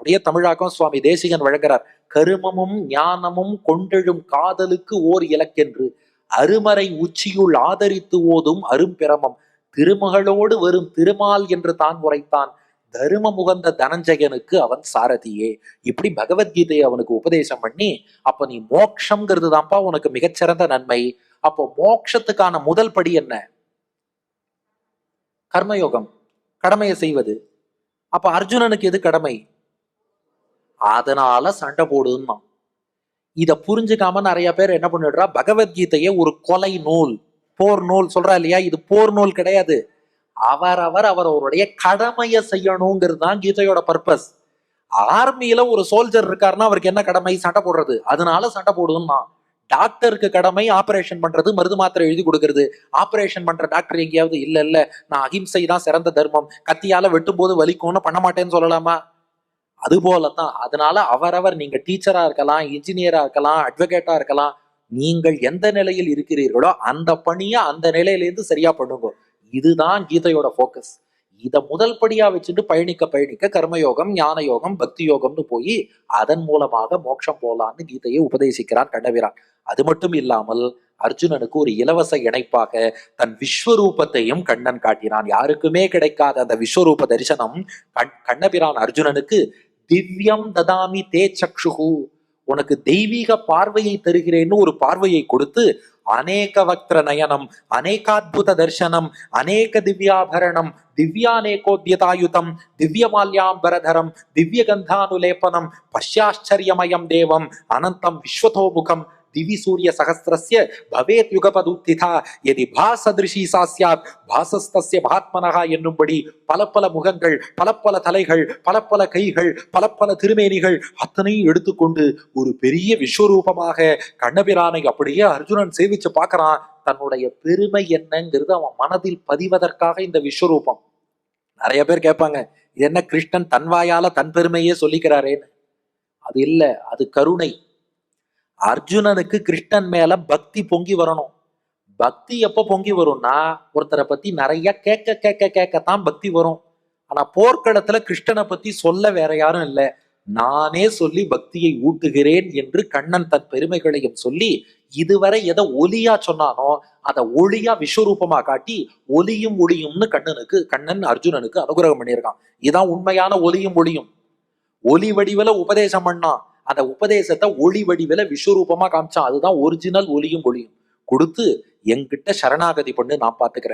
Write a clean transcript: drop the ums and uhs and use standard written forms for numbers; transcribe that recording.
அதனுடைய தமிழாக்கம் சுவாமி தேசிகன் வழங்குறார். கருமமும் ஞானமும் கொண்டெழும் காதலுக்கு ஓர் இலக்கென்று அருமறை உச்சியுள் ஆதரித்து ஓதும் அரும்பிரமம் திருமகளோடு வரும் திருமால் என்று தான் உரைத்தான் தரும முகந்த தனஞ்சயனுக்கு அவன் சாரதியே. இப்படி பகவத்கீதையை அவனுக்கு உபதேசம் பண்ணி, அப்ப நீ மோட்சம்ங்கிறது தான்ப்பா உனக்கு மிகச்சிறந்த நன்மை. அப்போ மோட்சத்துக்கான முதல் படி என்ன? கர்மயோகம், கடமையை செய்வது. அப்ப அர்ஜுனனுக்கு எது கடமை? அதனால சண்டை போடுன்னா. இத புரிஞ்சுக்காம நிறைய பேர் என்ன பண்ணிடுறா, பகவத்கீதையை ஒரு கொலை நூல், போர் நூல் சொல்றா இல்லையா, இது போர் நூல் கிடையாது. அவருடைய கடமையை செய்யணுங்கிறது தான் கீதையோட பர்பஸ். ஆர்மியில ஒரு சோல்ஜர் இருக்காருன்னா அவருக்கு என்ன கடமை? சண்டை போடுறது. அதனால சண்டை போடுதுன்னா. டாக்டருக்கு கடமை ஆபரேஷன் பண்றது, மருந்து மாத்திரை எழுதி கொடுக்கறது. ஆபரேஷன் பண்ற டாக்டர் எங்கேயாவது இல்ல நான் அகிம்சை தான் சிறந்த தர்மம், கத்தியால வெட்டும் போது வலிக்கும்னு பண்ண மாட்டேன்னு சொல்லலாமா? அது போலதான். அதனால அவரவர், நீங்க டீச்சரா இருக்கலாம், இன்ஜினியரா இருக்கலாம், அட்வொகேட்டா இருக்கலாம், நீங்கள் எந்த நிலையில் இருக்கிறீர்களோ அந்த பணியை அந்த நிலையிலேருந்து சரியா பண்ணுங்க. இதுதான் கீதையோட போக்கஸ். இத முதல் படியா வச்சுட்டு பயணிக்க கர்மயோகம், ஞான யோகம், பக்தி யோகம்னு போய் அதன் மூலமாக மோட்சம் போலான்னு கீதையை உபதேசிக்கிறான் கண்ணபிரான். அது மட்டும் இல்லாமல் அர்ஜுனனுக்கு ஒரு இலவச இணைப்பாக தன் விஸ்வரூபத்தையும் கண்ணன் காட்டினான். யாருக்குமே கிடைக்காத அந்த விஸ்வரூப தரிசனம் கண்ணபிரான் அர்ஜுனனுக்கு திவ்யம் ததாமி தே சக்ஷுகு, உனக்கு தெய்வீக பார்வையை தருகிறேன்னு ஒரு பார்வையை கொடுத்து, அநேக வக்திர நயனம், அநேகாத்புத தர்சனம், அநேக திவ்யாபரணம், திவ்யானேகோத்யதாயுதம், திவ்யமால்யாம்பரதரம், திவ்ய கந்தானுலேபனம், பஷ்யாச்சரியமயம் தேவம் அனந்தம் விஸ்வதோமுகம் திவி சூரிய சகஸ்திரஸ்ய பவேத் யுகபதுத்திதா எதி பாசதிருஷி சாஸ்யாத் பாசஸ்தஸ்ய மகாத்மனகா என்னும்படி பல பல முகங்கள், பல பல தலைகள், பல பல கைகள், பல பல திருமேனிகள் அத்தனையும் எடுத்துக்கொண்டு ஒரு பெரிய விஸ்வரூபமாக கண்ணபிரானை அப்படியே அர்ஜுனன் சேவிச்சு பார்க்கறான். தன்னுடைய பெருமை என்னங்கிறது அவன் மனதில் பதிவதற்காக இந்த விஸ்வரூபம். நிறைய பேர் கேட்பாங்க, என்ன கிருஷ்ணன் தன் வாயால தன் பெருமையே சொல்லிக்கிறாரேன்னு. அது இல்ல, அது கருணை. அர்ஜுனனுக்கு கிருஷ்ணன் மேல பக்தி பொங்கி வரணும். பக்தி எப்ப பொங்கி வரும்னா, ஒருத்தரை பத்தி நிறைய கேட்கத்தான் பக்தி வரும். ஆனா போர்க்களத்துல கிருஷ்ணனை பத்தி சொல்ல வேற யாரும் இல்லை, நானே சொல்லி பக்தியை ஊட்டுகிறேன் என்று கண்ணன் தன் பெருமைகளையும் சொல்லி, இதுவரை எதை ஒலியா சொன்னானோ அதை ஒளியா விஸ்வரூபமா காட்டி ஒலியும் ஒளியும்னு கண்ணன் அர்ஜுனனுக்கு அனுகிரகம் பண்ணியிருக்கான். இதுதான் உண்மையான ஒலியும் ஒளியும். ஒலி வடிவில உபதேசம் பண்ணான், அந்த உபதேசத்தை ஒளி வடிவில விஸ்வரூபமா காமிச்சான். அதுதான் ஒரிஜினல் ஒலியும் ஒளியும். கொடுத்து என்கிட்ட சரணாகதி பண்ணு, நான் பாத்துக்கிறேன்.